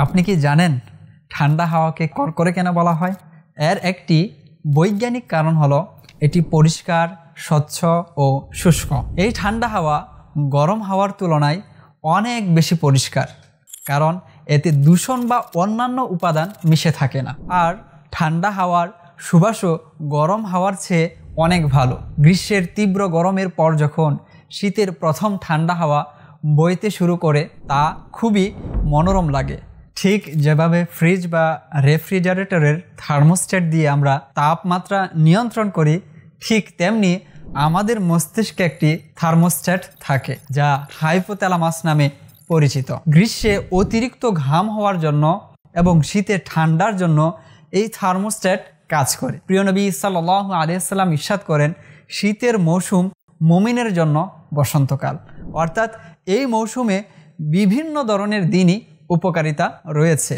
আপনি কি জানেন ঠান্ডা হাওয়াকে কড়কড়ে কেন বলা হয়? এর একটি বৈজ্ঞানিক কারণ হলো এটি পরিষ্কার, স্বচ্ছ ও শুষ্ক। এই ঠান্ডা হাওয়া গরম হাওয়ার তুলনায় অনেক বেশি পরিষ্কার, কারণ এতে দূষণ বা অন্যান্য উপাদান মিশে থাকে না। আর ঠান্ডা হাওয়ার সুবাসও গরম হাওয়ার চেয়ে অনেক ভালো। গ্রীষ্মের তীব্র গরমের পর যখন শীতের প্রথম ঠান্ডা হাওয়া বইতে শুরু করে, তা খুবই মনোরম লাগে। ঠিক যেভাবে ফ্রিজ বা রেফ্রিজারেটরের থার্মোস্ট্যাট দিয়ে আমরা তাপমাত্রা নিয়ন্ত্রণ করি, ঠিক তেমনি আমাদের মস্তিষ্কে একটি থার্মোস্ট্যাট থাকে যা হাইপোথ্যালামাস নামে পরিচিত। গ্রীষ্মে অতিরিক্ত ঘাম হওয়ার জন্য এবং শীতে ঠান্ডার জন্য এই থার্মোস্ট্যাট কাজ করে। প্রিয় নবী সাল্লাল্লাহু আলাইহি ওয়াসাল্লাম ইরশাদ করেন, শীতের মৌসুম মুমিনের জন্য বসন্তকাল। অর্থাৎ এই মৌসুমে বিভিন্ন ধরনের দিনই উপকারিতা রয়েছে।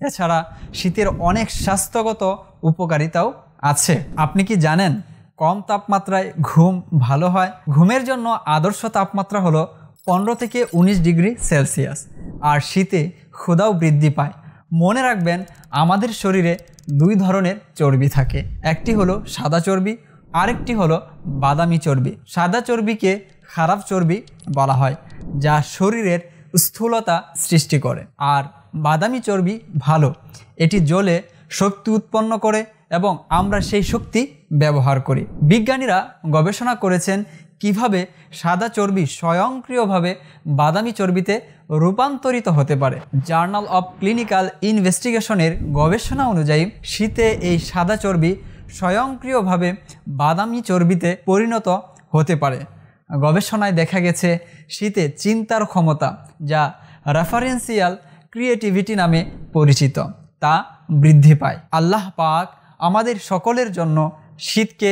এছাড়া শীতের অনেক স্বাস্থ্যগত উপকারিতাও আছে। আপনি কি জানেন কম তাপমাত্রায় ঘুম ভালো হয়? ঘুমের জন্য আদর্শ তাপমাত্রা হলো 15 থেকে 19 ডিগ্রি সেলসিয়াস। আর শীতে ক্ষুধাও বৃদ্ধি পায়। মনে রাখবেন, আমাদের শরীরে দুই ধরনের চর্বি থাকে, একটি হলো সাদা চর্বি, আরেকটি হলো বাদামি চর্বি। সাদা চর্বিকে খারাপ চর্বি বলা হয়, যা শরীরের স্থূলতা সৃষ্টি করে। আর বাদামি চর্বি ভালো, এটি জ্বলে শক্তি উৎপন্ন করে এবং আমরা সেই শক্তি ব্যবহার করি। বিজ্ঞানীরা গবেষণা করেছেন কিভাবে সাদা চর্বি স্বয়ংক্রিয়ভাবে বাদামি চর্বিতে রূপান্তরিত হতে পারে। জার্নাল অফ ক্লিনিক্যাল ইনভেস্টিগেশনের গবেষণা অনুযায়ী শীতে এই সাদা চর্বি স্বয়ংক্রিয়ভাবে বাদামি চর্বিতে পরিণত হতে পারে। গবেষণায় দেখা গেছে শীতে চিন্তার ক্ষমতা, যা রেফারেন্সিয়াল ক্রিয়েটিভিটি নামে পরিচিত, তা বৃদ্ধি পায়। আল্লাহ পাক আমাদের সকলের জন্য শীতকে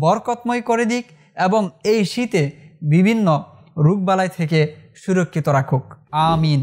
বরকতময় করে দিক এবং এই শীতে বিভিন্ন রোগবালাই থেকে সুরক্ষিত রাখুক। আমিন।